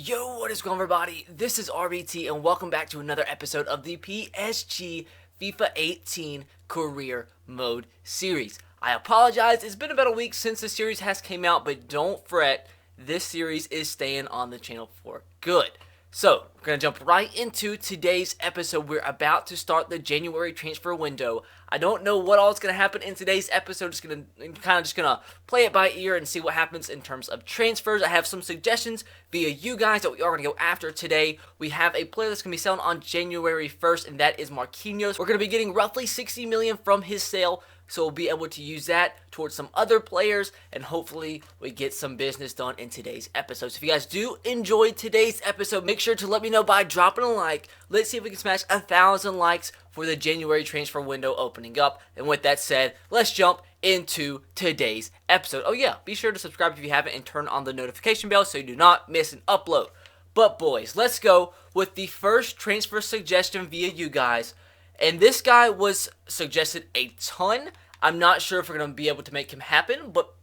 Yo, what is going on, everybody? This is RBT, and welcome back to another episode of the Psg FIFA 18 Career Mode series. I apologize, it's been about a week since the series has came out, but don't fret, this series is staying on the channel for good. So, we're going to jump right into today's episode. We're about to start the January transfer window. I don't know what all is going to happen in today's episode. Just going to play it by ear and see what happens in terms of transfers. I have some suggestions via you guys that we are going to go after today. We have a player that's going to be selling on January 1st, and that is Marquinhos. We're going to be getting roughly $60 million from his sale, so we'll be able to use that towards some other players, and hopefully we get some business done in today's episode. So if you guys do enjoy today's episode, make sure to let me know by dropping a like. Let's see if we can smash 1,000 likes for the January transfer window opening up. And with that said, let's jump into today's episode. Oh yeah, be sure to subscribe if you haven't and turn on the notification bell so you do not miss an upload. But boys, let's go with the first transfer suggestion via you guys. And this guy was suggested a ton. I'm not sure if we're going to be able to make him happen, but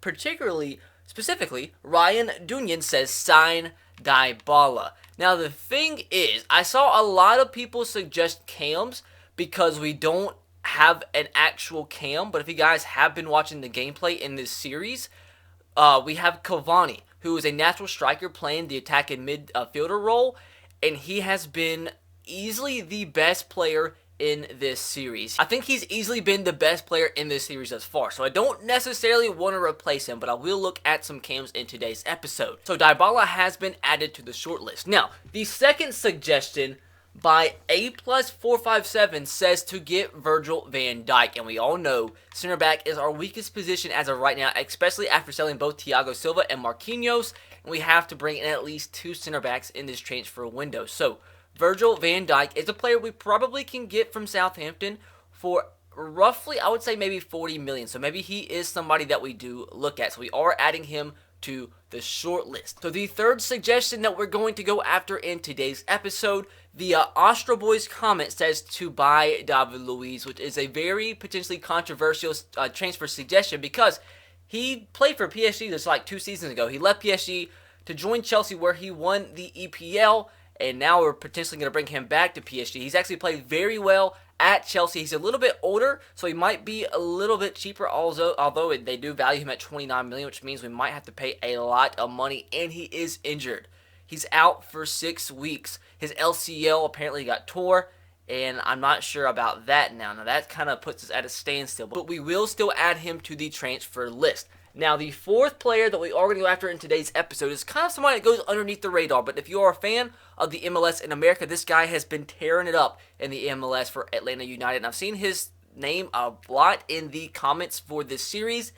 specifically, Ryan Dunyan says sign Dybala. Now the thing is, I saw a lot of people suggest cams because we don't have an actual cam, but if you guys have been watching the gameplay in this series, we have Cavani, who is a natural striker playing the attacking midfielder role, and he has been easily the best player in this series. I think he's easily been the best player in this series thus far, so I don't necessarily want to replace him, but I will look at some cams in today's episode. So Dybala has been added to the shortlist. Now, the second suggestion by A+457 says to get Virgil van Dijk, and we all know center back is our weakest position as of right now, especially after selling both Thiago Silva and Marquinhos, and we have to bring in at least two center backs in this transfer window. So Virgil van Dijk is a player we probably can get from Southampton for roughly, I would say maybe 40 million. So maybe he is somebody that we do look at. So we are adding him to the short list. So the third suggestion that we're going to go after in today's episode via Ostro Boy's comment says to buy David Luiz, which is a very potentially controversial transfer suggestion because he played for PSG just like 2 seasons ago. He left PSG to join Chelsea where he won the EPL, and now we're potentially going to bring him back to PSG. He's actually played very well at Chelsea. He's a little bit older, so he might be a little bit cheaper, although they do value him at 29 million, which means we might have to pay a lot of money, and he is injured. He's out for 6 weeks. His LCL apparently got tore, and I'm not sure about that now. Now, that kind of puts us at a standstill, but we will still add him to the transfer list. Now, the fourth player that we are going to go after in today's episode is kind of somebody that goes underneath the radar, but if you are a fan of the MLS in America, this guy has been tearing it up in the MLS for Atlanta United, and I've seen his name a lot in the comments for this series,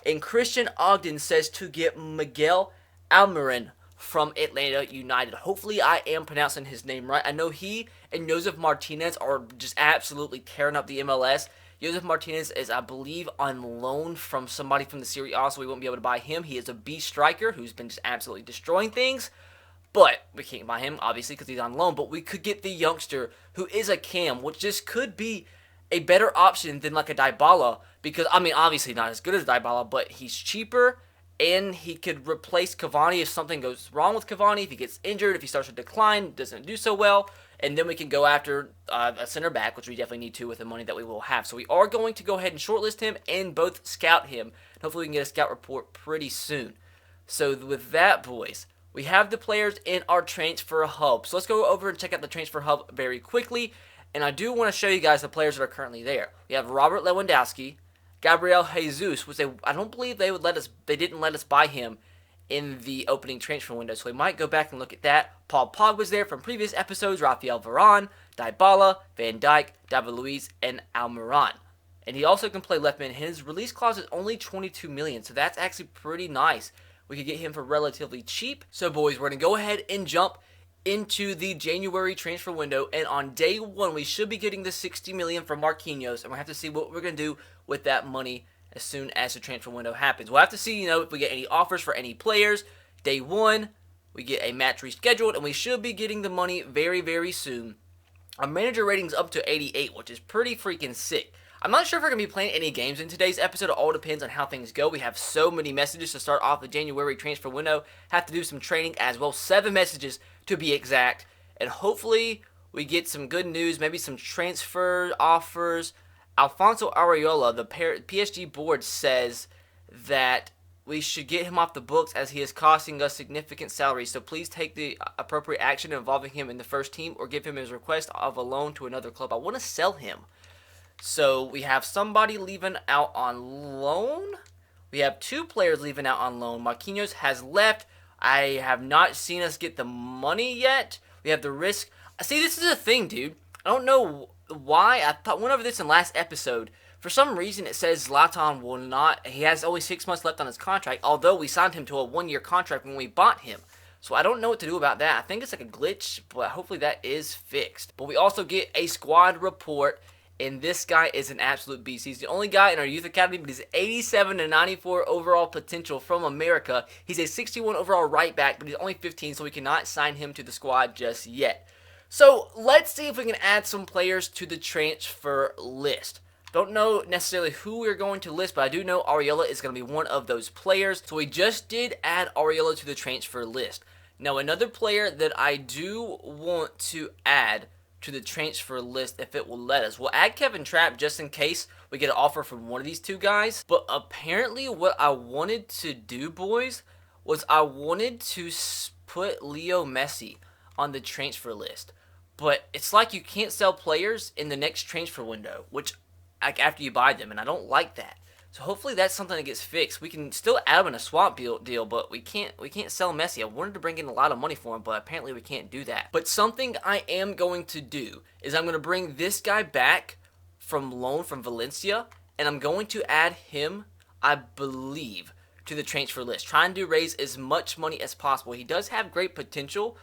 and Christian Ogden says to get Miguel Almiron from Atlanta United. Hopefully I am pronouncing his name right. I know he and Josef Martinez are just absolutely tearing up the MLS. Josef Martinez is, I believe, on loan from somebody from the Serie A, so we won't be able to buy him. He is a beast striker who's been just absolutely destroying things. But we can't buy him, obviously, because he's on loan. But we could get the youngster who is a cam, which just could be a better option than like a Dybala. Because, I mean, obviously not as good as Dybala, but he's cheaper. And he could replace Cavani if something goes wrong with Cavani, if he gets injured, if he starts to decline, doesn't do so well. And then we can go after a center back, which we definitely need to with the money that we will have. So we are going to go ahead and shortlist him and both scout him. Hopefully we can get a scout report pretty soon. So with that, boys, we have the players in our transfer hub. So let's go over and check out the transfer hub very quickly. And I do want to show you guys the players that are currently there. We have Robert Lewandowski, Gabriel Jesus, which I don't believe they didn't let us buy him in the opening transfer window, so we might go back and look at that. Paul Pogba's there from previous episodes, Rafael Varane, Dybala, Van Dijk, David Luiz, and Almiron. And he also can play left mid. His release clause is only 22 million, so that's actually pretty nice. We could get him for relatively cheap. So boys, we're going to go ahead and jump into the January transfer window, and on day 1 we should be getting the 60 million from Marquinhos, and we'll have to see what we're going to do with that money as soon as the transfer window happens. We'll have to see, if we get any offers for any players. Day 1, we get a match rescheduled, and we should be getting the money very, very soon. Our manager rating's up to 88, which is pretty freaking sick. I'm not sure if we're going to be playing any games in today's episode. It all depends on how things go. We have so many messages to start off the January transfer window. Have to do some training as well. 7 messages to be exact. And hopefully we get some good news, maybe some transfer offers. Alfonso Areola, the PSG board, says that we should get him off the books as he is costing us significant salary. So please take the appropriate action involving him in the first team or give him his request of a loan to another club. I want to sell him. So we have somebody leaving out on loan. We have 2 players leaving out on loan. Marquinhos has left. I have not seen us get the money yet. We have the risk. See, this is a thing, dude. I don't know why. I went over this in last episode. For some reason, it says Zlatan will not. He has only 6 months left on his contract, although we signed him to a 1-year contract when we bought him. So I don't know what to do about that. I think it's like a glitch, but hopefully that is fixed. But we also get a squad report, and this guy is an absolute beast. He's the only guy in our youth academy, but he's 87 to 94 overall potential from America. He's a 61 overall right back, but he's only 15, so we cannot sign him to the squad just yet. So let's see if we can add some players to the transfer list. Don't know necessarily who we're going to list, but I do know Areola is going to be one of those players. So we just did add Areola to the transfer list. Now another player that I do want to add to the transfer list, if it will let us, we'll add Kevin Trapp just in case we get an offer from one of these 2 guys. But apparently what I wanted to do, boys, was I wanted to put Leo Messi on the transfer list. But it's like you can't sell players in the next transfer window, which after you buy them, and I don't like that. So hopefully that's something that gets fixed. We can still add him in a swap deal, but we can't sell Messi. I wanted to bring in a lot of money for him, but apparently we can't do that. But something I am going to do is I'm going to bring this guy back from loan from Valencia, and I'm going to add him, I believe, to the transfer list. Trying to raise as much money as possible. He does have great potential,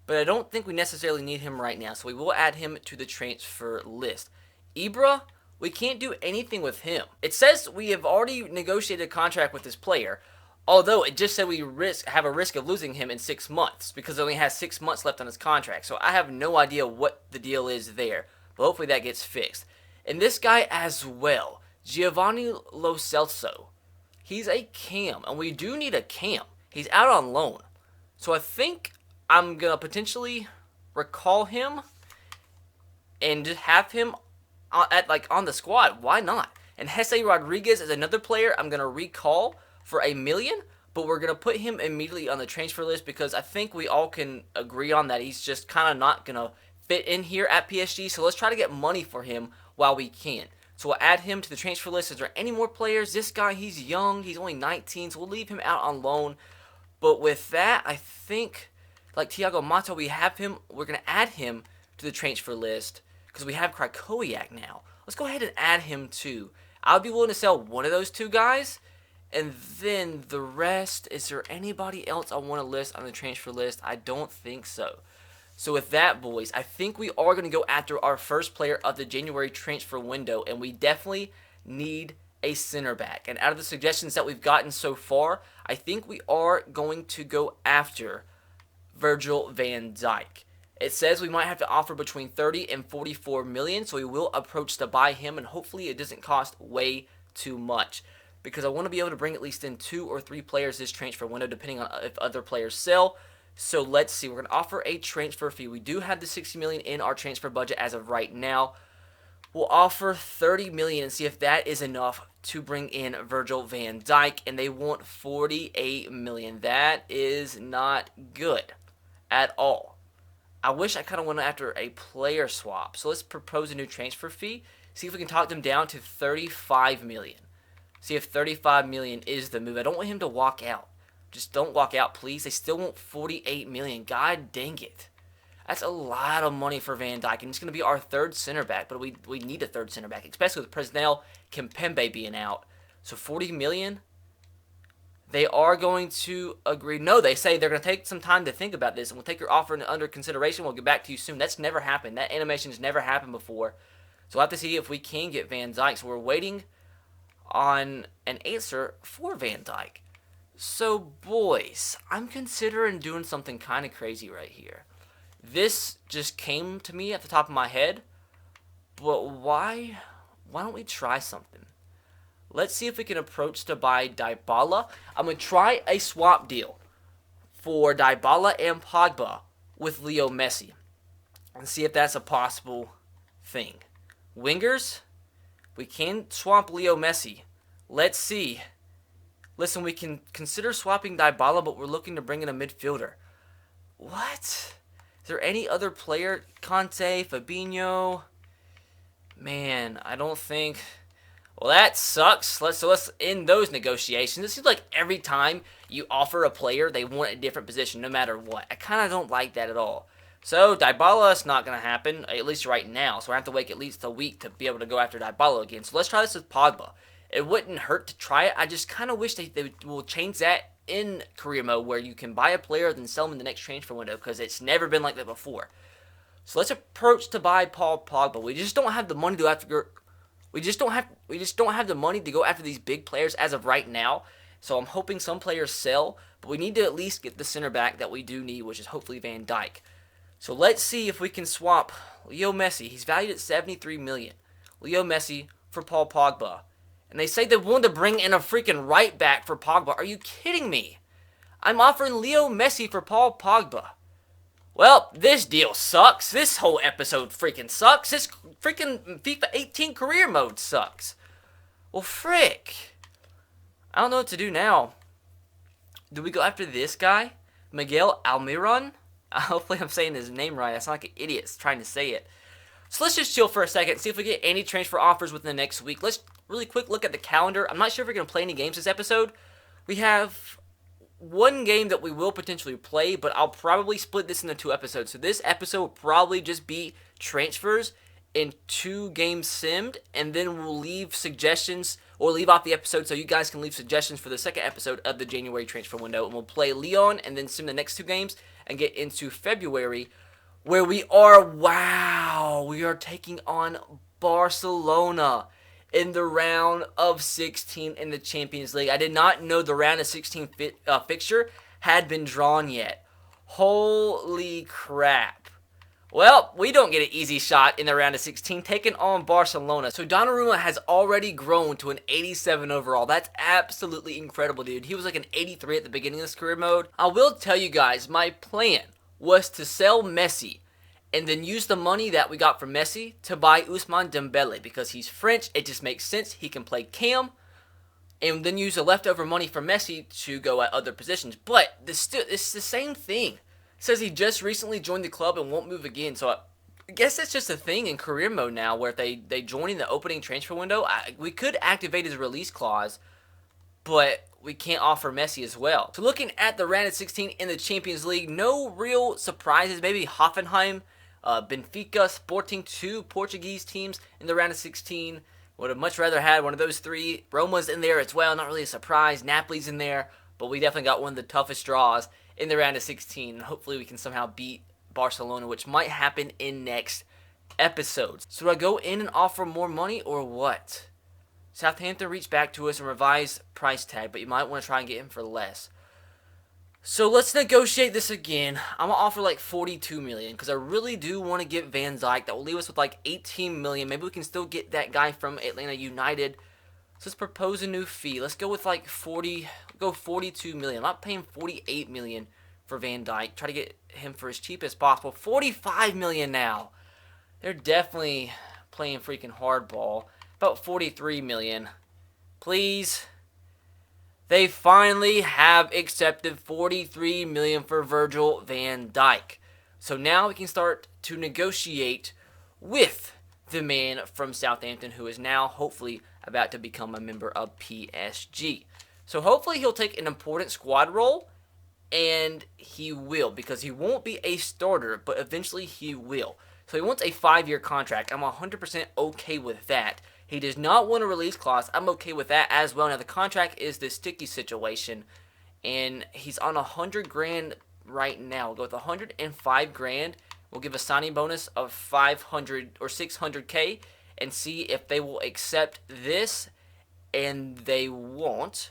but I don't think we necessarily need him right now, so we will add him to the transfer list. Ibra, we can't do anything with him. It says we have already negotiated a contract with this player, although it just said we have a risk of losing him in 6 months because he only has 6 months left on his contract. So I have no idea what the deal is there, but hopefully that gets fixed. And this guy as well, Giovanni Lo Celso, he's a cam, and we do need a cam. He's out on loan. So I think I'm going to potentially recall him and just have him on the squad. Why not? And Jesse Rodriguez is another player I'm going to recall for $1 million, but we're going to put him immediately on the transfer list because I think we all can agree on that he's just kind of not going to fit in here at PSG, so let's try to get money for him while we can. So we'll add him to the transfer list. Is there any more players? This guy, he's young. He's only 19, so we'll leave him out on loan. But with that, I think, like Thiago Motta, we have him. We're going to add him to the transfer list because we have Krakowiak now. Let's go ahead and add him too. I'll be willing to sell one of those 2 guys. And then the rest, is there anybody else I want to list on the transfer list? I don't think so. So with that, boys, I think we are going to go after our first player of the January transfer window. And we definitely need a center back. And out of the suggestions that we've gotten so far, I think we are going to go after Virgil van Dijk. It says we might have to offer between 30 and 44 million, so we will approach to buy him, and hopefully it doesn't cost way too much because I want to be able to bring at least in 2 or 3 players this transfer window, depending on if other players sell. So let's see. We're going to offer a transfer fee. We do have the 60 million in our transfer budget as of right now. We'll offer 30 million and see if that is enough to bring in Virgil van Dijk, and they want 48 million. That is not good at all. I wish I kind of went after a player swap. So let's propose a new transfer fee. See if we can talk them down to 35 million. See if 35 million is the move. I don't want him to walk out. Just don't walk out, please. They still want 48 million. God dang it. That's a lot of money for Van Dijk. And it's going to be our 3rd center back. But we need a 3rd center back, especially with Presnel Kimpembe being out. So 40 million. They are going to agree. No, they say they're going to take some time to think about this, and we'll take your offer under consideration. We'll get back to you soon. That's never happened. That animation has never happened before. So we'll have to see if we can get Van Dijk. So we're waiting on an answer for Van Dijk. So, boys, I'm considering doing something kind of crazy right here. This just came to me at the top of my head, but why why don't we try something? Let's see if we can approach to buy Dybala. I'm going to try a swap deal for Dybala and Pogba with Leo Messi and see if that's a possible thing. Wingers, we can swap Leo Messi. Let's see. Listen, we can consider swapping Dybala, but we're looking to bring in a midfielder. What? Is there any other player? Conte, Fabinho? Man, I don't think... Well, that sucks. Let's end those negotiations. It seems like every time you offer a player, they want a different position no matter what. I kind of don't like that at all. So, Dybala is not going to happen, at least right now. So, I have to wait at least a week to be able to go after Dybala again. So, let's try this with Pogba. It wouldn't hurt to try it. I just kind of wish they will change that in career mode where you can buy a player then sell them in the next transfer window because it's never been like that before. So, let's approach to buy Paul Pogba. We just don't have the money to after... We just don't have the money to go after these big players as of right now. So I'm hoping some players sell, but we need to at least get the center back that we do need, which is hopefully Van Dijk. So let's see if we can swap Leo Messi. He's valued at 73 million. Leo Messi for Paul Pogba. And they say they wanted to bring in a freaking right back for Pogba. Are you kidding me? I'm offering Leo Messi for Paul Pogba. Well, this deal sucks. This whole episode freaking sucks. This freaking FIFA 18 career mode sucks. Well, frick. I don't know what to do now. Do we go after this guy? Miguel Almiron? Hopefully I'm saying his name right. I sound like an idiot trying to say it. So let's just chill for a second, see if we get any transfer offers within the next week. Let's really quick look at the calendar. I'm not sure if we're going to play any games this episode. We have one game that we will potentially play, but I'll probably split this into 2 episodes. So this episode will probably just be transfers and 2 games simmed, and then we'll leave suggestions or leave off the episode so you guys can leave suggestions for the second episode of the January transfer window, and we'll play Lyon and then sim the next 2 games and get into February where we are taking on Barcelona in the round of 16 in the Champions League. I did not know the round of 16 fixture had been drawn yet. Holy crap. Well, we don't get an easy shot in the round of 16 taking on Barcelona. So Donnarumma has already grown to an 87 overall. That's absolutely incredible, dude. He was like an 83 at the beginning of this career mode. I will tell you guys, my plan was to sell Messi and then use the money that we got from Messi to buy Ousmane Dembele because he's French. It just makes sense. He can play cam. And then use the leftover money from Messi to go at other positions. But it's the same thing. It says he just recently joined the club and won't move again. So I guess that's just a thing in career mode now where if they join in the opening transfer window, we could activate his release clause, but we can't offer Messi as well. So looking at the round of 16 in the Champions League, no real surprises. Maybe Hoffenheim, Benfica, Sporting, 2 Portuguese teams in the round of 16. Would have much rather had one of those 3. Roma's in there as well, not really a surprise. Napoli's in there, but we definitely got one of the toughest draws in the round of 16. Hopefully we can somehow beat Barcelona, which might happen in next episodes. So do I go in and offer more money or what? Southampton reached back to us and revised price tag, but you might want to try and get him for less. So let's negotiate this again. I'm going to offer like 42 million because I really do want to get Van Dijk. That will leave us with like 18 million. Maybe we can still get that guy from Atlanta United. So let's propose a new fee. Let's go with like 42 million. I'm not paying 48 million for Van Dijk. Try to get him for as cheap as possible. 45 million now. They're definitely playing freaking hardball. About 43 million. Please. They finally have accepted 43 million for Virgil van Dijk. So now we can start to negotiate with the man from Southampton who is now hopefully about to become a member of PSG. So hopefully he'll take an important squad role, and he will because he won't be a starter, but eventually he will. So he wants a 5-year contract. I'm 100% okay with that. He does not want a release clause. I'm okay with that as well. Now, the contract is the sticky situation, and he's on 100 grand right now. We'll go with 105 grand. We'll give a signing bonus of 500 or 600K and see if they will accept this, and they won't.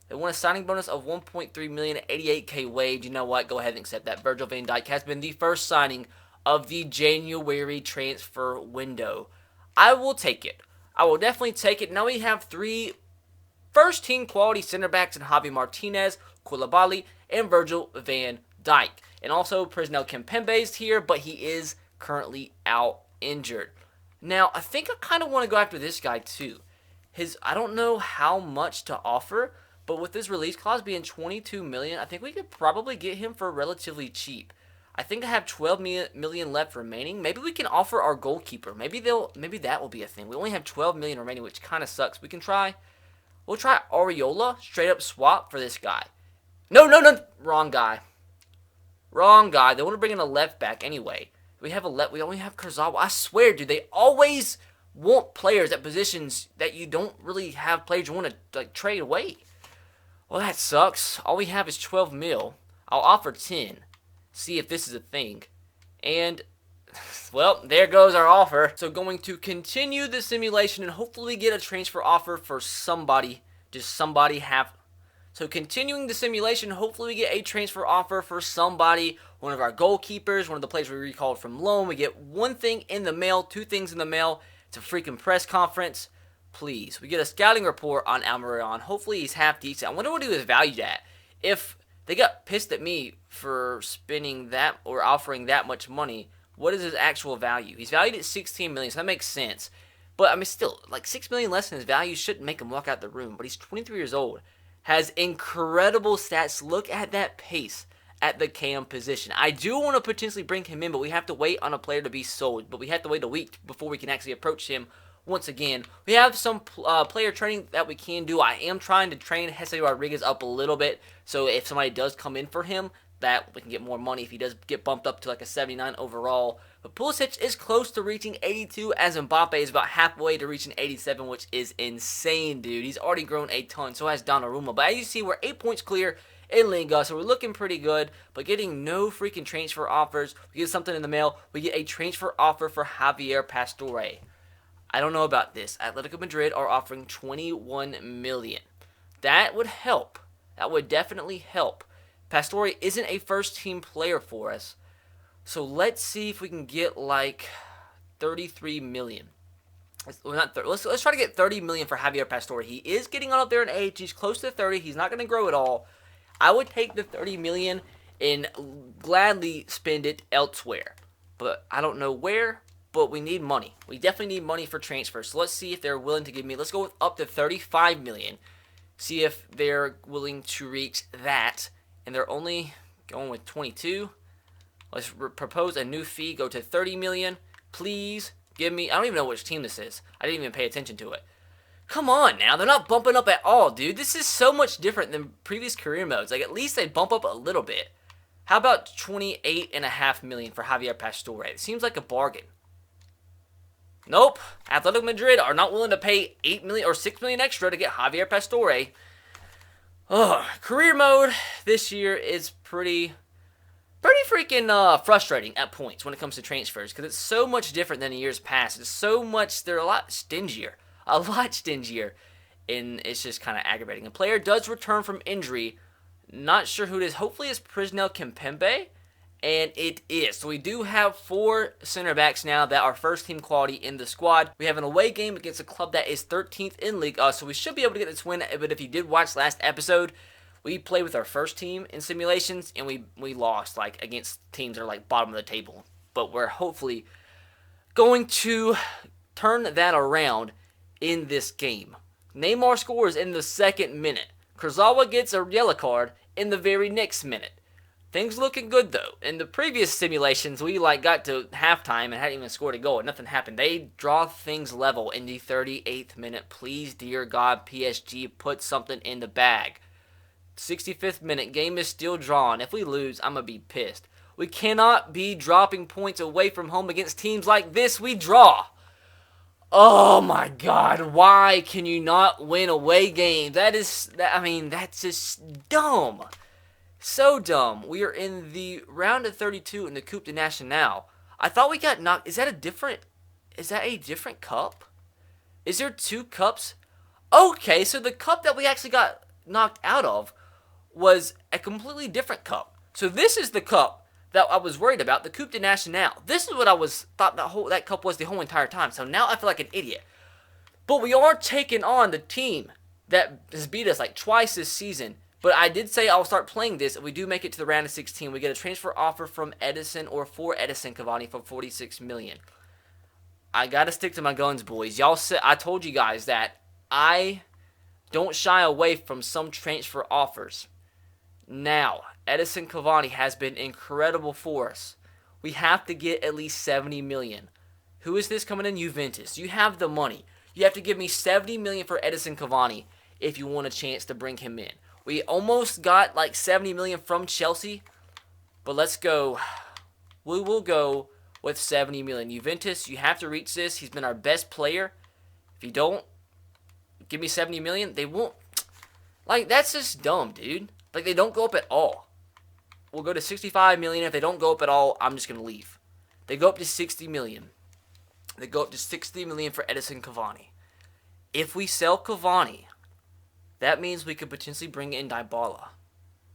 They want a signing bonus of 1.3 million at 88K wage. You know what? Go ahead and accept that. Virgil van Dijk has been the first signing of the January transfer window. I will take it. I will definitely take it. Now we have 3 first-team quality center backs in Javi Martinez, Koulibaly, and Virgil van Dijk. And also, Presnel Kimpembe is here, but he is currently out injured. Now, I think I kind of want to go after this guy too. I don't know how much to offer, but with his release clause being 22 million, I think we could probably get him for relatively cheap. I think I have 12 million left remaining. Maybe we can offer our goalkeeper. Maybe that will be a thing. We only have 12 million remaining, which kind of sucks. We'll try Areola, straight up swap for this guy. No, wrong guy. Wrong guy. They want to bring in a left back anyway. We only have Kurzawa. I swear, dude, they always want players at positions that you don't really have players you want to trade away. Well, that sucks. All we have is 12 mil. I'll offer 10. See if this is a thing. And, well, there goes our offer. So going to continue the simulation and hopefully get a transfer offer for somebody. So continuing the simulation, hopefully we get a transfer offer for somebody. One of our goalkeepers, one of the players we recalled from loan. We get 1 thing in the mail, 2 things in the mail. It's a freaking press conference. Please. We get a scouting report on Almiron. Hopefully he's half decent. I wonder what he was valued at. If they got pissed at me for spending that or offering that much money, what is his actual value? He's valued at 16 million, so that makes sense. But, I mean, still, 6 million less than his value shouldn't make him walk out the room. But he's 23 years old. Has incredible stats. Look at that pace at the cam position. I do want to potentially bring him in, but we have to wait on a player to be sold. But we have to wait a week before we can actually approach him. Once again, we have some player training that we can do. I am trying to train Jesse Rodriguez up a little bit, so if somebody does come in for him, that we can get more money if he does get bumped up to a 79 overall. But Pulisic is close to reaching 82, as Mbappe is about halfway to reaching 87, which is insane, dude. He's already grown a ton, so has Donnarumma. But as you see, we're 8 points clear in Ligue, so we're looking pretty good, but getting no freaking transfer offers. We get something in the mail. We get a transfer offer for Javier Pastore. I don't know about this. Atletico Madrid are offering 21 million. That would help. That would definitely help. Pastore isn't a first-team player for us, so let's see if we can get 33 million. Let's try to get 30 million for Javier Pastore. He is getting on up there in age. He's close to 30. He's not going to grow at all. I would take the 30 million and gladly spend it elsewhere, but I don't know where. But we need money. We definitely need money for transfers. So let's see if they're willing to give me. Let's go with up to 35 million. See if they're willing to reach that. And they're only going with 22. Let's propose a new fee. Go to 30 million. Please give me. I don't even know which team this is. I didn't even pay attention to it. Come on now. They're not bumping up at all, dude. This is so much different than previous career modes. At least they bump up a little bit. How about 28.5 million for Javier Pastore? It seems like a bargain. Nope. Atletico Madrid are not willing to pay 8 million or 6 million extra to get Javier Pastore. Career mode this year is pretty freaking frustrating at points when it comes to transfers because it's so much different than in years past. They're a lot stingier, and it's just kind of aggravating. A player does return from injury. Not sure who it is. Hopefully it's Presnel Kimpembe. And it is. So we do have 4 center backs now that are first team quality in the squad. We have an away game against a club that is 13th in Ligue, so we should be able to get this win. But if you did watch last episode, we played with our first team in simulations, and we lost against teams that are bottom of the table. But we're hopefully going to turn that around in this game. Neymar scores in the 2nd minute. Kurzawa gets a yellow card in the very next minute. Things looking good, though. In the previous simulations, we got to halftime and hadn't even scored a goal, and nothing happened. They draw things level in the 38th minute. Please, dear God, PSG, put something in the bag. 65th minute, game is still drawn. If we lose, I'm going to be pissed. We cannot be dropping points away from home against teams like this. We draw. Oh, my God. Why can you not win away games? That's just dumb. So dumb. We are in the round of 32 in the Coupe de Nationale. I thought we got knocked. Is that a different cup? Is there 2 cups? Okay, so the cup that we actually got knocked out of was a completely different cup. So this is the cup that I was worried about, the Coupe de Nationale. This is what I thought that cup was the whole entire time. So now I feel like an idiot. But we are taking on the team that has beat us like twice this season. But I did say I'll start playing this. If we do make it to the round of 16, we get a transfer offer from Edison or for Edison Cavani for $46 million. I gotta stick to my guns, boys. Y'all said I told you guys that I don't shy away from some transfer offers. Now, Edison Cavani has been incredible for us. We have to get at least $70 million. Who is this coming in? Juventus. You have the money. You have to give me $70 million for Edison Cavani if you want a chance to bring him in. We almost got like $70 million from Chelsea, but let's go. We will go with $70 million. Juventus, you have to reach this. He's been our best player. If you don't give me $70 million, they won't. Like, that's just dumb, dude. Like, they don't go up at all. We'll go to $65 million. If they don't go up at all, I'm just going to leave. They go up to $60 million. They go up to $60 million for Edison Cavani. If we sell Cavani, that means we could potentially bring in Dybala.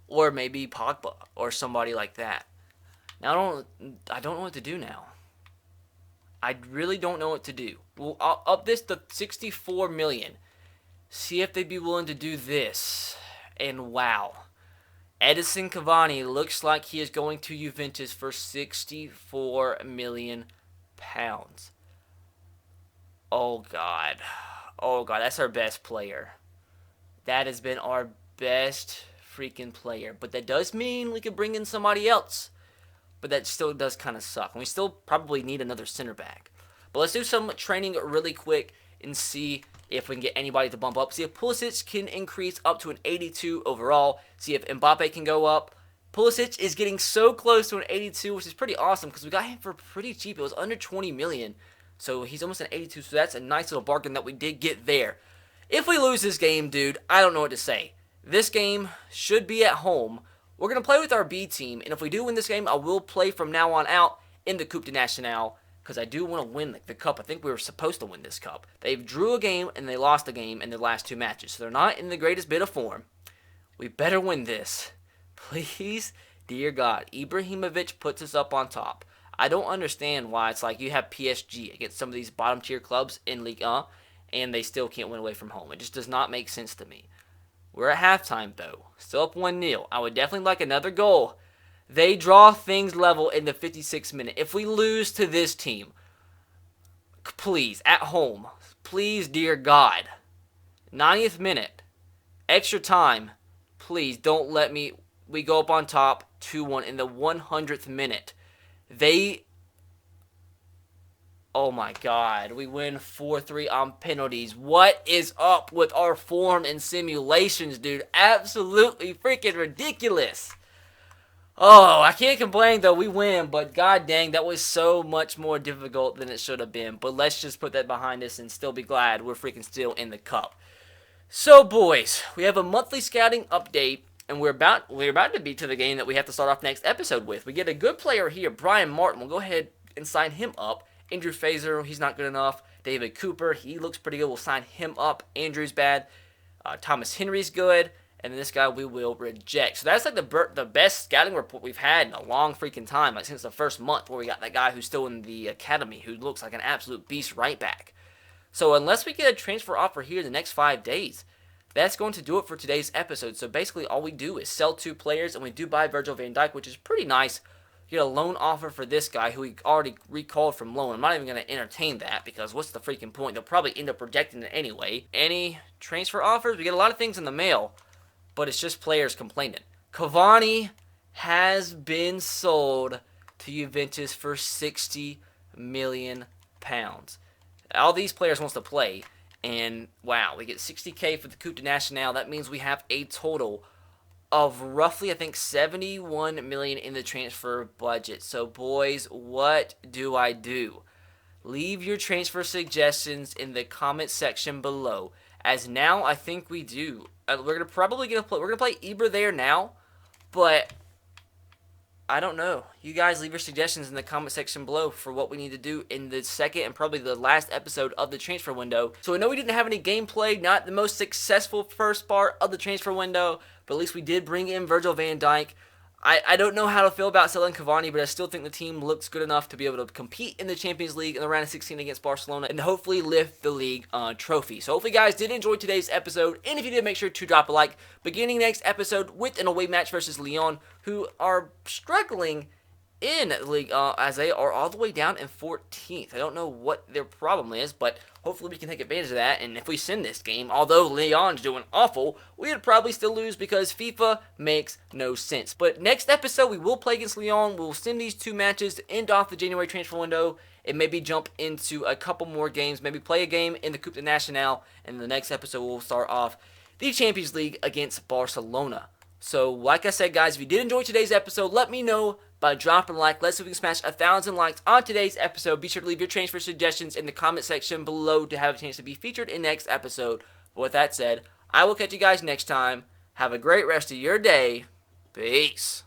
Or maybe Pogba. Or somebody like that. Now, I don't know what to do now. I really don't know what to do. We'll up this to $64 million. See if they'd be willing to do this. And wow. Edison Cavani looks like he is going to Juventus for £64 million. Oh, God. Oh, God. That's our best player. That has been our best freaking player. But that does mean we could bring in somebody else. But that still does kind of suck. And we still probably need another center back. But let's do some training really quick and see if we can get anybody to bump up. See if Pulisic can increase up to an 82 overall. See if Mbappe can go up. Pulisic is getting so close to an 82, which is pretty awesome because we got him for pretty cheap. It was under $20 million. So he's almost an 82, so that's a nice little bargain that we did get there. If we lose this game, dude, I don't know what to say. This game should be at home. We're going to play with our B team, and if we do win this game, I will play from now on out in the Coupe de Nationale, because I do want to win the cup. I think we were supposed to win this cup. They drew a game, and they lost a game in their last two matches, so they're not in the greatest bit of form. We better win this. Please, dear God. Ibrahimovic puts us up on top. I don't understand why it's like you have PSG against some of these bottom-tier clubs in Ligue 1, and they still can't win away from home. It just does not make sense to me. We're at halftime, though. Still up 1-0. I would definitely like another goal. They draw things level in the 56th minute. If we lose to this team, please, at home, please, dear God, 90th minute, extra time, please don't let we go up on top 2-1 in the 100th minute. Oh my God, we win 4-3 on penalties. What is up with our form and simulations, dude? Absolutely freaking ridiculous. Oh, I can't complain though, we win, but god dang, that was so much more difficult than it should have been. But let's just put that behind us and still be glad we're freaking still in the cup. So boys, we have a monthly scouting update. And we're about to be to the game that we have to start off next episode with. We get a good player here, Brian Martin. We'll go ahead and sign him up. Andrew Fazer, he's not good enough. David Cooper, he looks pretty good. We'll sign him up. Andrew's bad. Thomas Henry's good. And then this guy we will reject. So that's like the best scouting report we've had in a long freaking time. Like since the first month where we got that guy who's still in the academy who looks like an absolute beast right back. So unless we get a transfer offer here in the next 5 days, that's going to do it for today's episode. So basically all we do is sell 2 players, and we do buy Virgil van Dijk, which is pretty nice. Get a loan offer for this guy who we already recalled from loan. I'm not even going to entertain that because what's the freaking point? They'll probably end up rejecting it anyway. Any transfer offers? We get a lot of things in the mail, but it's just players complaining. Cavani has been sold to Juventus for £60 million. All these players wants to play. And wow, we get $60K for the Coupe de Nationale. That means we have a total of roughly, I think, $71 million in the transfer budget. So boys, what do I do? Leave your transfer suggestions in the comment section below. As now, I think we do. We're gonna play Ibra there now, but I don't know. You guys leave your suggestions in the comment section below for what we need to do in the second and probably the last episode of the transfer window. So I know we didn't have any gameplay, not the most successful first part of the transfer window, but at least we did bring in Virgil van Dijk. I don't know how to feel about selling Cavani, but I still think the team looks good enough to be able to compete in the Champions League in the round of 16 against Barcelona and hopefully lift the league trophy. So hopefully, guys, did enjoy today's episode, and if you did, make sure to drop a like. Beginning next episode with an away match versus Lyon, who are struggling in the league as they are all the way down in 14th. I don't know what their problem is, but hopefully we can take advantage of that. And if we send this game, although Lyon's doing awful, we would probably still lose because FIFA makes no sense. But next episode, we will play against Lyon. We'll send these two matches to end off the January transfer window and maybe jump into a couple more games, maybe play a game in the Coupe de National, and the next episode we'll start off the Champions League against Barcelona. So, like I said, guys, if you did enjoy today's episode, let me know by dropping a like. Let's see if we can smash 1,000 likes on today's episode. Be sure to leave your transfer suggestions in the comment section below to have a chance to be featured in next episode. But with that said, I will catch you guys next time. Have a great rest of your day. Peace.